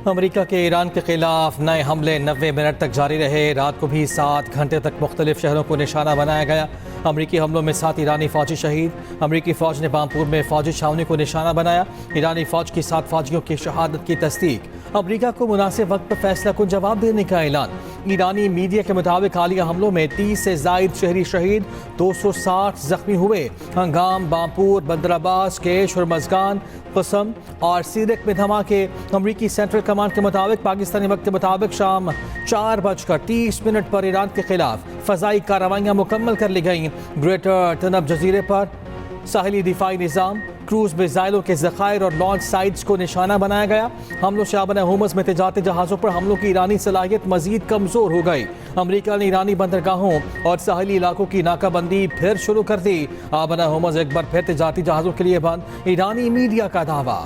America के Iran के खिलाफ नए हमले 90 मिनट तक जारी रहे। रात को भी 7 घंटे तक मुख्तलिफ शहरों को निशाना बनाया गया। अमरीकी हमलों में 7 ईरानी फौजी शहीद। अमरीकी फौज ने बामपुर में फौजी छावनी को निशाना बनाया। ईरानी फौज की 7 फौजियों की शहादत की तस्दीक। अमरीका को मुनासिब वक्त पर फैसला कुन जवाब देने का ऐलान। ईरानी मीडिया के मुताबिक हालिया हमलों में 30 से जायद शहरी शहीद, 260 जख्मी हुए। हंगाम, बामपुर, बंदर अब्बास, केश और मजगान, कसम और सीरक में धमाके। अमरीकी सेंट्रल कमांड के मुताबिक पाकिस्तानी वक्त के मुताबिक शाम 4:30 पर ईरान के खिलाफ फ़ज़ाई कार्रवाइयाँ मुकम्मल कर ली गईं। ग्रेटर तनब जजीरे पर साहिली दिफाई निज़ाम, क्रूज मिसाइलों के ज़खायर और लॉन्च साइट्स को निशाना बनाया गया। हमलों से आबना हुमस में तिजारती जहाज़ों पर हमलों की ईरानी सलाहियत मजीद कमज़ोर हो गई। अमरीका ने ईरानी बंदरगाहों और साहिली इलाकों की नाकाबंदी फिर शुरू कर दी। आबना हुमस एक बार फिर तिजारती जहाज़ों के लिए बंद, ईरानी मीडिया का दावा।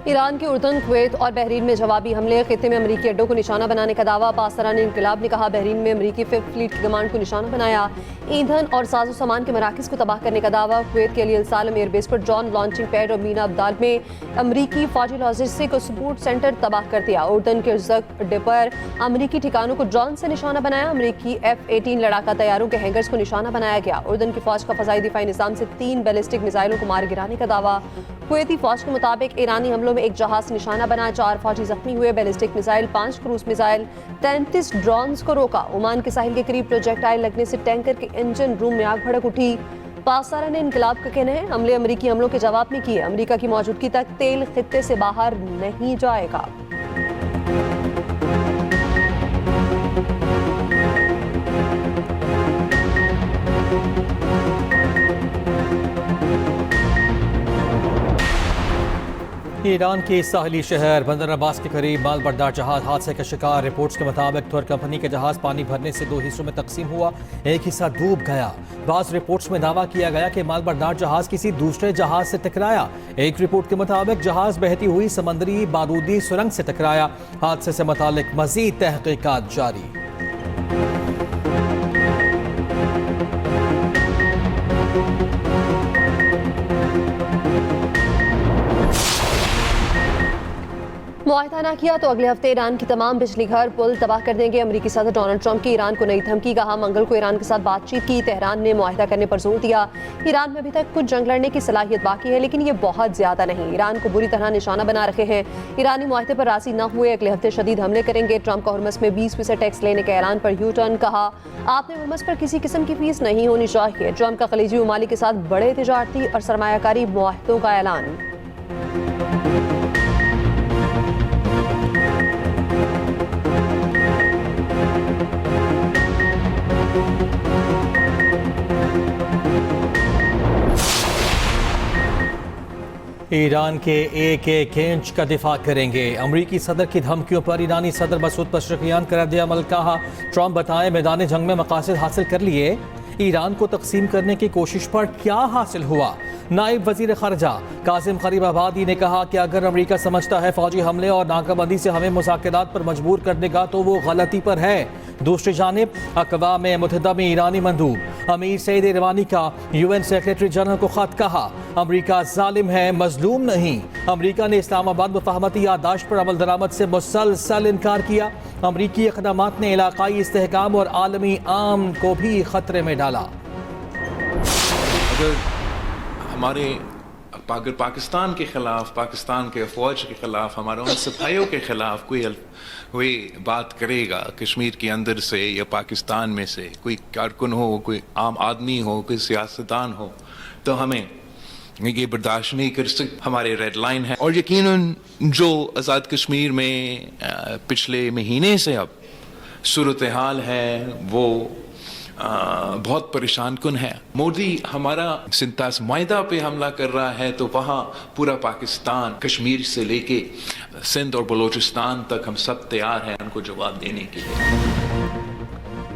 ईरान के उर्दन, कुवैत और बहरीन में जवाबी हमले। खित्ते में अमरीकी अड्डों को निशाना बनाने का दावा। पासरान इनकलाब ने कहा बहरीन में अमरीकी 5th फ्लीट की कमांड को निशाना बनाया। ईंधन और साजो सामान के मराकज़ को तबाह करने का दावा। कुवैत के अली अल सालम एयरबेस पर ड्रोन लॉन्चिंग पैड और मीना अब्दाल में अमरीकी फौजी लॉजिस्टिक और सपोर्ट सेंटर तबाह कर दिया। उर्दन के जक अड्डे पर अमरीकी ठिकानों को ड्रोन से निशाना बनाया। अमरीकी F-18 लड़ाका तैयारों के हैंगर्स को निशाना बनाया गया। उर्दन की फौज का फ़ज़ाई दिफाई निज़ाम से 3 बैलिस्टिक मिसाइलों को मार गिराने का दावा। कुवैती फौज के मुताबिक ईरानी हमलों में एक जहाज निशाना बना, 4 फौजी जख्मी हुए। Ballistic missile, 5 cruise missile, 33 drones को रोका। ओमान के साहिल के करीब प्रोजेक्टाइल लगने से टैंकर के इंजन रूम में आग भड़क उठी। पासरान इनकलाब का कहना है हमले अमरीकी हमलों के जवाब में किए। अमरीका की मौजूदगी तक तेल खित्ते से बाहर नहीं जाएगा। ईरान के साहिली शहर बंदर अब्बास के करीब माल बरदार जहाज हादसे का शिकार। रिपोर्ट्स के मुताबिक तुर्क कंपनी के जहाज पानी भरने से 2 हिस्सों में तकसीम हुआ, एक हिस्सा डूब गया। बाज़ रिपोर्ट्स में दावा किया गया कि माल बरदार जहाज किसी दूसरे जहाज से टकराया। एक रिपोर्ट के मुताबिक जहाज बहती हुई समंदरी बारूदी सुरंग से टकराया। हादसे से मुतालिक मजीद तहकीकात जारी। मुआहदा ना किया तो अगले हफ्ते ईरान की तमाम बिजली घर पुल तबाह कर देंगे। अमरीकी सदर डोनाल्ड ट्रंप की ईरान को नई धमकी। कहा मंगल को ईरान के साथ बातचीत की। तेहरान ने मुआहदा करने पर जोर दिया। ईरान में अभी तक कुछ जंग लड़ने की सलाहियत बाकी है, लेकिन ये बहुत ज्यादा नहीं। ईरान को बुरी तरह निशाना बना रखे हैं। ईरानी मुआहदे पर राजी न हुए, अगले हफ्ते शदीद हमले करेंगे। ट्रंप का हुर्मस में 20% टैक्स लेने के ऐलान पर यू टर्न। कहा आपने हुर्मस पर किसी किस्म की फीस नहीं होनी चाहिए। ट्रंप का खलीजी ममालिक के साथ बड़े तिजारती और सरमायाकारी मुआहदों का ऐलान। ईरान के एक इंच का दिफा करेंगे। अमरीकी सदर की धमकियों पर ईरानी सदर मसूद पशरकियान कर रद्द अमल। कहा ट्रंप बताएं मैदान जंग में मकासद हासिल कर लिए, ईरान को तकसीम करने की कोशिश पर क्या हासिल हुआ। नायब वजीर खारजा कासिम गरीबाबादी ने कहा कि अगर अमरीका समझता है फौजी हमले और नाकाबंदी से हमें मुज़ाकरात पर मजबूर कर देगा तो वो गलती पर है। दूसरी जानिब अक़वाम मुत्तहिदा में ईरानी मंदूब अमीर सईद इरवानी का UN सेक्रेटरी जनरल को खत। कहा अमरीका जालिम है, मजलूम नहीं। अमरीका ने इस्लामाबाद मुफाहमती याददाश्त पर अमल दरामद से मुसलसल इनकार किया। अमरीकी इक़दामात ने इलाकाई इस्तेहकाम और आलमी आम को भी खतरे में डाला। अगर पाकिस्तान के ख़िलाफ़, पाकिस्तान के फ़ौज के ख़िलाफ़, हमारे उन सिपाहियों के ख़िलाफ़ कोई बात करेगा कश्मीर के अंदर से या पाकिस्तान में से, कोई कारकुन हो, कोई आम आदमी हो, कोई सियासतदान हो, तो हमें ये बर्दाश्त नहीं कर सकते। हमारे रेड लाइन है। और यकीनन जो आज़ाद कश्मीर में पिछले महीने से अब सूरत हाल है वो बहुत परेशान कुन है। मोदी हमारा सिंतास मायदा पे हमला कर रहा है तो वहाँ पूरा पाकिस्तान, कश्मीर से लेके सिंध और बलूचिस्तान तक हम सब तैयार हैं उनको जवाब देने के लिए।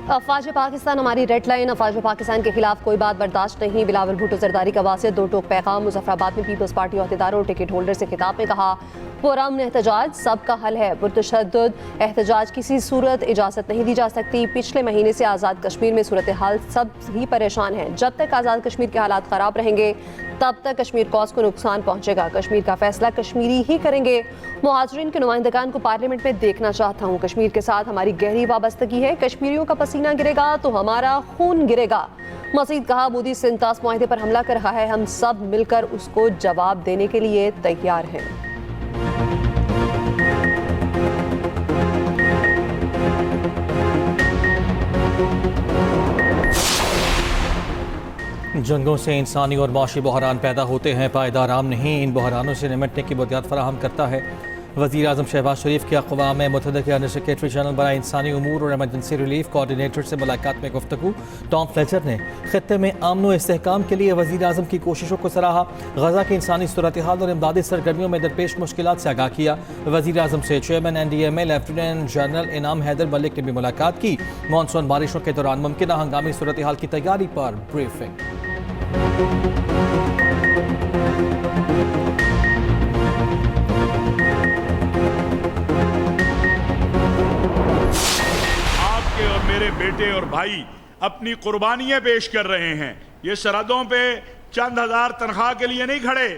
अफवाज पाकिस्तान हमारी रेड लाइन, अफवाज पाकिस्तान के खिलाफ कोई बात बर्दाश्त नहीं। बिलावल भुट्टो जरदारी का वासे दो टोक पैगाम। मुजफ्फराबाद में पीपल्स पार्टी अहदेदारों और टिकट होल्डर से खिताब में कहा, पुरअमन एहतजाज सबका हल है, पुरतशद्दुद एहतजाज किसी सूरत इजाज़त नहीं दी जा सकती। पिछले महीने से आज़ाद कश्मीर में सूरत हाल सब ही परेशान है। जब तक आज़ाद कश्मीर के हालात ख़राब रहेंगे तब तक कश्मीर कॉज को नुकसान पहुंचेगा। कश्मीर का फैसला कश्मीरी ही करेंगे। मुहाजिरीन के नुमाइंदगान को पार्लियामेंट में देखना चाहता हूँ। कश्मीर के साथ हमारी गहरी वाबस्तगी है। कश्मीरियों का पसीना गिरेगा तो हमारा खून गिरेगा। मजीद कहा, मोदी सिंतास मुआहदे पर हमला कर रहा है, हम सब मिलकर उसको जवाब देने के लिए तैयार हैं। जंगों से इंसानी और माशी बहरान पैदा होते हैं, पायदार आम नहीं। इन बहरानों से निमटने की बुनियाद फराहम करता है। वज़ीर आज़म शहबाज शरीफ के अक़वाम मुत्तहिदा के अंडर सेक्रेटरी जनरल बराए इंसानी उमूर और एमरजेंसी रिलीफ कोऑर्डिनेटर से मुलाकात में गुफ्तगू। टॉम फ्लेचर ने खित्ते में अमन व इस्तेहकाम के लिए वज़ीर आज़म की कोशिशों को सराहा। गज़ा की इंसानी सूरत हाल और इमदादी सरगर्मियों में दरपेश मुश्किलात से आगाह किया। वज़ीर आज़म से चेयरमैन NDMA लेफ्टिनेंट जनरल इनाम हैदर मलिक ने भी मुलाकात की। मानसून बारिशों के दौरान मुमकिन हंगामी सूरत हाल की तैयारी पर ब्रीफिंग। आपके और मेरे बेटे और भाई अपनी कुर्बानियां पेश कर रहे हैं। ये सरहदों पे चंद हजार तनख्वाह के लिए नहीं खड़े,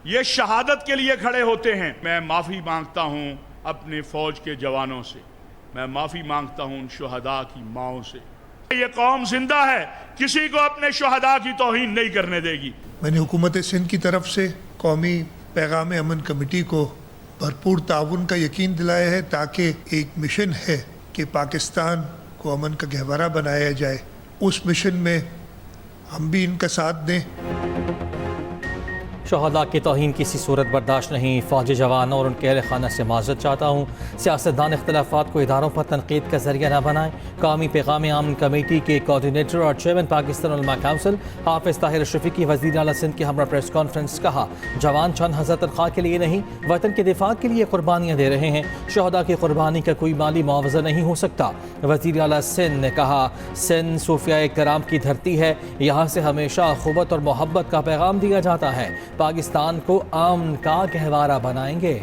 ये शहादत के लिए खड़े होते हैं। मैं माफी मांगता हूं अपने फौज के जवानों से, मैं माफी मांगता हूं उन शुहदा की माओं से। ये कौम जिंदा है, किसी को अपने शुहदा की तौहीन नहीं करने देगी। मैंने हुकूमत सिंध की तरफ से कौमी पैगाम अमन कमेटी को भरपूर ताउन का यकीन दिलाया है, ताकि एक मिशन है कि पाकिस्तान को अमन का गहवारा बनाया जाए। उस मिशन में हम भी इनका साथ दें। शहदा की तौहीन किसी सूरत बर्दाश्त नहीं। फौजी जवानों और उनके अहल खाना से माजरत चाहता हूँ। सियासतदान इख्तलाफात को इदारों पर तनकीद का जरिया न बनाएं। कौमी पैगाम अमन कमेटी के कोऑर्डिनेटर और चेयरमैन पाकिस्तान उलमा काउंसिल हाफिज ताहिर अशरफी की वज़ीर आला सिंध की हमरा प्रेस कॉन्फ्रेंस। कहा, जवान चंद हज़ार तनख्वाह के लिए नहीं, वतन के दिफा के लिए कुर्बानियाँ दे रहे हैं। शहदा की कुर्बानी का कोई माली मुआवजा नहीं हो सकता। वज़ीर आला सिंध ने कहा, सिंध सूफिया कराम की धरती है, यहाँ से हमेशा अख़ुवत और मोहब्बत का पैगाम दिया जाता है। पाकिस्तान को अमन का गहवारा बनाएंगे।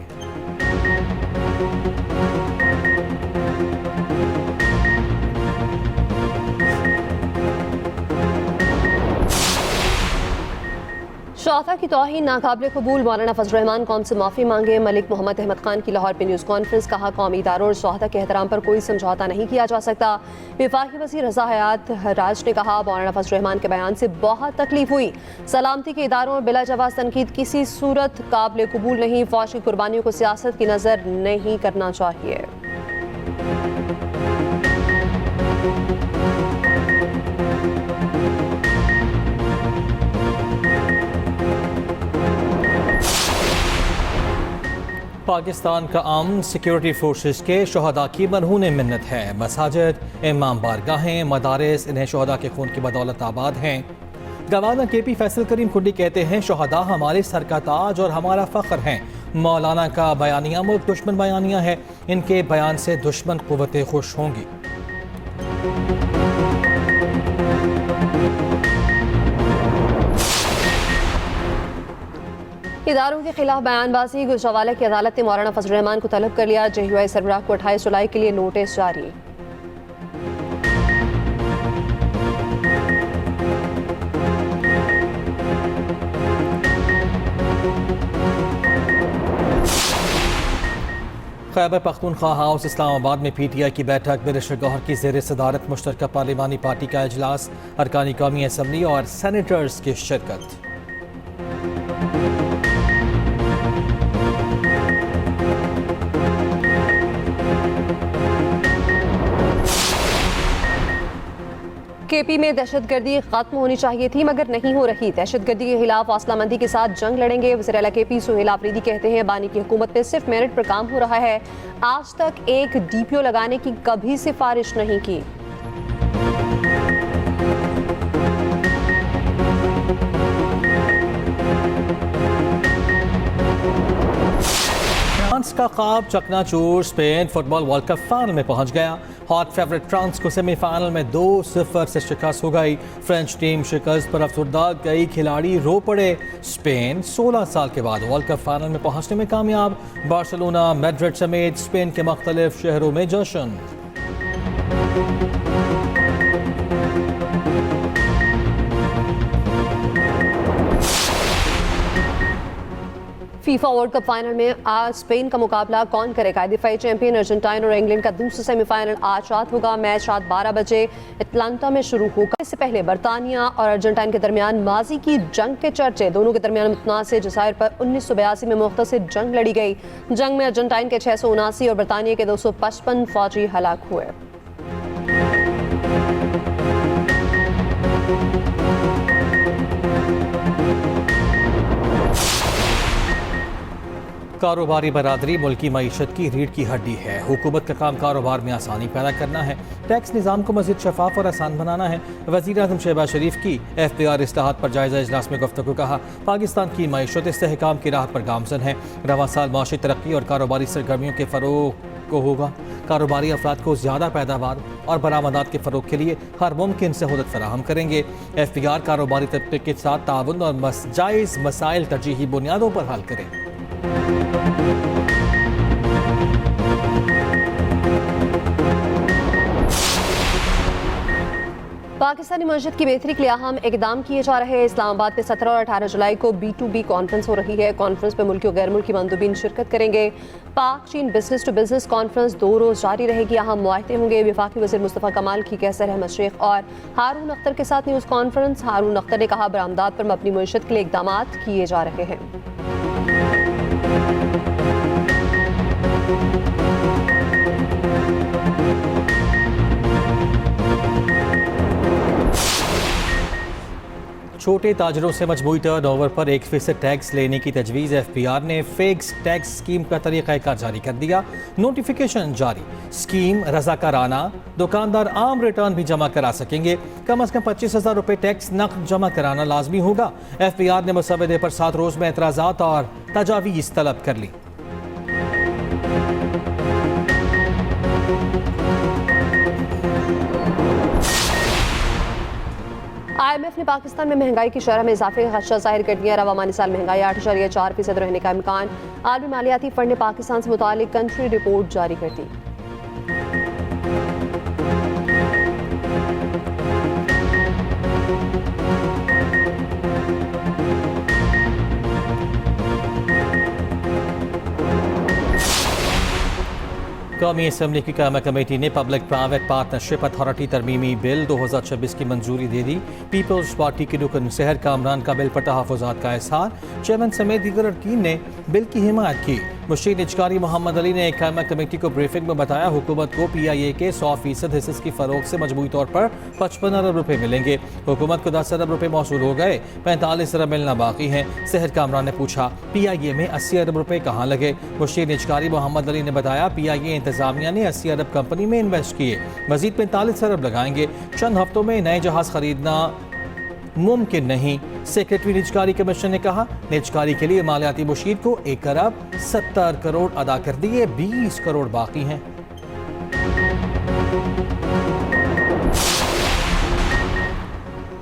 शोहदा की तौहीन नाकाबिल कबूल। मौलाना फजल रहमान कौम से माफ़ी मांगे। मलिक मोहम्मद अहमद खान की लाहौर पे न्यूज़ कॉन्फ्रेंस। कहा, कौमी इदारों और शोहदा के एहतराम पर कोई समझौता नहीं किया जा सकता। वफाकी वज़ीर रज़ा हयात राज ने कहा, मौलाना फजल रहमान के बयान से बहुत तकलीफ हुई। सलामती के इदारों और बिला जवाज़ तनकीद किसी सूरत काबिल कबूल नहीं। फौज की कुर्बानियों को सियासत की नज़र नहीं करना चाहिए। पाकिस्तान का अमन सिक्योरिटी फोर्सेस के शहदा की मरहून मिन्नत है। मसाजिद, इमाम बारगाहें, मदारिस इन्हें शहदा के खून की बदौलत आबाद हैं। गवर्नर KP फैसल करीम खुडी कहते हैं, शहदा हमारे सर का ताज और हमारा फ़ख्र हैं। मौलाना का बयानिया मुल्क दुश्मन बयानिया है, इनके बयान से दुश्मन कुव्वतें खुश होंगी। इदारों के खिलाफ बयानबाजी। गुजरावाला की अदालत ने मौलाना फजल रहमान को तलब कर लिया। JUI सरबराह को 28 जुलाई के लिए नोटिस जारी। खैबर पख्तूनख्वा हाउस इस्लामाबाद में PTI की बैठक। बैरिस्टर गौहर की ज़ेर सदारत मुश्तरका पार्लिमानी पार्टी का इजलास। अरकानी कौमी असम्बली और सेनेटर्स की शिरकत। KP में दहशतगर्दी खत्म होनी चाहिए थी मगर नहीं हो रही। दहशतगर्दी के खिलाफ हौसलामंदी के साथ जंग लड़ेंगे। वज़ीर आला KP सुहेल आफरीदी कहते हैं, बानी की हुकूमत में सिर्फ मेरिट पर काम हो रहा है, आज तक एक DPO लगाने की कभी सिफारिश नहीं की। फ्रांस का ख्वाब चकनाचूर, Spain football world cup final में पहुंच गया। हॉट फेवरेट फ्रांस को सेमीफाइनल में 2-0 से शिकस्त हो गई। फ्रेंच टीम शिकस्त पर अफसरदा, कई खिलाड़ी रो पड़े। स्पेन 16 साल के बाद वर्ल्ड कप फाइनल में पहुंचने में कामयाब। बार्सिलोना, मैड्रिड समेत स्पेन के मुख्तलिफ शहरों में जश्न। फीफा वर्ल्ड कप फाइनल में आज स्पेन का मुकाबला कौन करेगा? दिफाई चैंपियन अर्जेंटीना और इंग्लैंड का दूसरा सेमीफाइनल आज रात होगा। मैच रात 12 बजे एटलांटा में शुरू होगा। इससे पहले बरतानिया और अर्जेंटीना के दरमियान माजी की जंग के चर्चे। दोनों के दरमियान मुतनाज़ जज़ायर पर 1982 में मुख्तसर जंग लड़ी गई। जंग में अर्जेंटीना के 679 और बरतानिया के 255 फौजी हलाक हुए। कारोबारी बरादरी मुल्क की मईशत की रीढ़ की हड्डी है। हुकूमत का काम कारोबार में आसानी पैदा करना है, टैक्स निज़ाम को मज़ीद शफाफ और आसान बनाना है। वज़ीर आज़म शहबाज शरीफ की FPR इस्लाहात पर जायज़ा इजलास में गुफ्तगू। कहा, पाकिस्तान की मईशत इस्तेहकाम की राह पर गामज़न है। रवां साल माशी तरक्की और कारोबारी सरगर्मियों के फ़रोग को होगा। कारोबारी अफराद को ज़्यादा पैदावार और बरामदात के फ़रोग के लिए हर मुमकिन सहूलत फराहम करेंगे। FPR कारोबारी तबके के साथ ताउन और जायज़ मसाइल तरजीही बुनियादों पर हल करें। पाकिस्तानी मस्जिद की बेहतरी के लिए अहम इकदाम किए जा रहे हैं। इस्लामाबाद में 17 और 18 जुलाई को B2B कॉन्फ्रेंस हो रही है। कॉन्फ्रेंस में मुल्की और गैर मुल्की मंदूबीन शिरकत करेंगे। पाक चीन बिजनेस टू बिजनेस कॉन्फ्रेंस 2 रोज़ जारी रहेगी। अहम मुआहदे होंगे। वफाकी वज़ीर मुस्तफ़ा कमाल की कैसर अहमद शेख और हारून अख्तर के साथ न्यूज़ कॉन्फ्रेंस। हारून अख्तर ने कहा, बरामदात पर मबनी मईशत के लिए इकदाम किए जा रहे हैं। छोटे ताजरों से मजमूई टर्नओवर पर 1% टैक्स लेने की तजवीज़। FPR ने फिक्स टैक्स स्कीम का तरीक़ाकार जारी कर दिया। नोटिफिकेशन जारी। स्कीम रज़ाकाराना, दुकानदार आम रिटर्न भी जमा करा सकेंगे। कम अज़ कम 25,000 रुपये टैक्स नक़द जमा कराना लाजमी होगा। FPR ने मुसवदे पर 7 रोज़ में एतराज़ात और तजावीज़ तलब कर ली। IMF ने पाकिस्तान में महंगाई की शरह में इजाफे का खदशा जाहिर कर दिया। रवा मानी साल महंगाई 8.4% रहने का इम्कान। आलमी मालियाती फंड ने पाकिस्तान से मुतालिक कंट्री रिपोर्ट जारी कर दी। कौमी असम्बली की कायमा कमेटी ने पब्लिक प्राइवेट पार्टनरशिप अथॉरिटी तरमीमी बिल 2026 की मंजूरी दे दी। पीपल्स पार्टी के रुकन सहर कामरान का बिल पर तहफ़्फ़ुज़ात का इज़हार। चेयरमैन समेत दीगर अरकान ने बिल की हिमायत की। मुशीर निजकारी मोहम्मद अली ने कायमा कमेटी को ब्रीफिंग में बताया, हुकूमत को PIA के 100% हिस्से की फ़रोग से मजमूई तौर पर 55 अरब रुपये मिलेंगे। हुकूमत को 10 अरब रुपये मौसूल हो गए, 45 अरब मिलना बाकी हैं। सहर कामरान ने पूछा, PIA में 80 अरब रुपये कहाँ लगे? मुशीर निजकारी मोहम्मद अली ने बताया, PIA इंतजामिया ने 80 अरब कंपनी में इन्वेस्ट किए, मजीद 45 अरब लगाएंगे। चंद हफ्तों में नए जहाज़ खरीदना मुमकिन नहीं। सेक्रेटरी निजकारी कमीशन ने कहा, निजकारी के लिए मालियाती मुशीर को 1 अरब 70 करोड़ अदा कर दिए, 20 करोड़ बाकी हैं।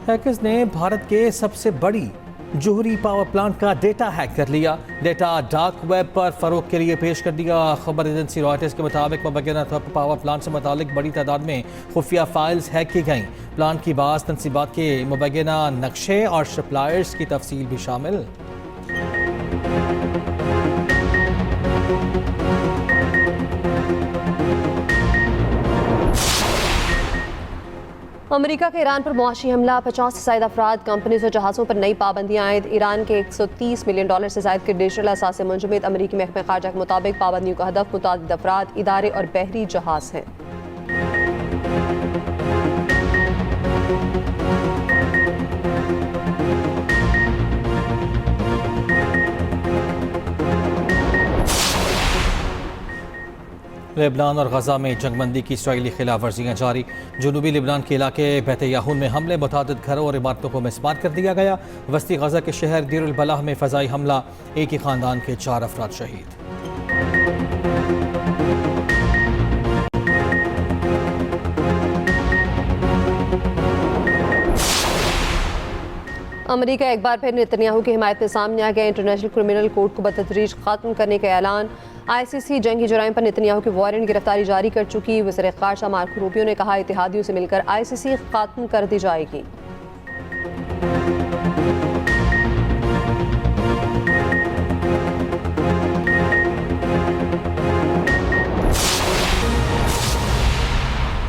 हैकर्स ने भारत के सबसे बड़ी जोहरी पावर प्लांट का डेटा हैक कर लिया। डेटा डार्क वेब पर फरोख के लिए पेश कर दिया। खबर एजेंसी रॉयटर्स के मुताबिक मुबैना पावर प्लांट से मुतालिक बड़ी तादाद में खुफिया फाइल्स हैक की गईं। प्लांट की बाज़ तनसीबात के मुबैना नक्शे और सप्लायर्स की तफसील भी शामिल। अमेरिका के ईरान पर मुआशी हमला, 50 से ज़ायद अफराद, कंपनीज़ और जहाज़ों पर नई पाबंदियाँ आयद। ईरान के $130 मिलियन से ज़ायद के डिजिटल असासे मुंजमद। अमेरिकी महकमे ख़ारजा के मुताबिक पाबंदियों का हदफ मुतादिद अफराद, इदारे और बहरी जहाज़ हैं। लेबनान और गजा में जंगबंदी की इसराइली खिलाफ वर्जियाँ जारी। जनूबी लेबनान के इलाके बैत-याहून में हमले, मुतादिद घरों और इमारतों को मिसमार कर दिया गया। वस्ती गजा के शहर दीर अल बलाह में फ़ज़ाई हमला, एक ही ख़ानदान के 4 अफराद शहीद। अमेरिका एक बार फिर नेतन्याहू की हिमायत में सामने आ गया। इंटरनेशनल क्रिमिनल कोर्ट को बतदरीज खत्म करने का ऐलान। ICC जंगी जुराइम पर नेतन्याहू की वारंट गिरफ्तारी जारी कर चुकी। वज़ीर ख़ारजा मार्को रूबियो ने कहा इत्तेहादियों से मिलकर ICC खत्म कर दी जाएगी।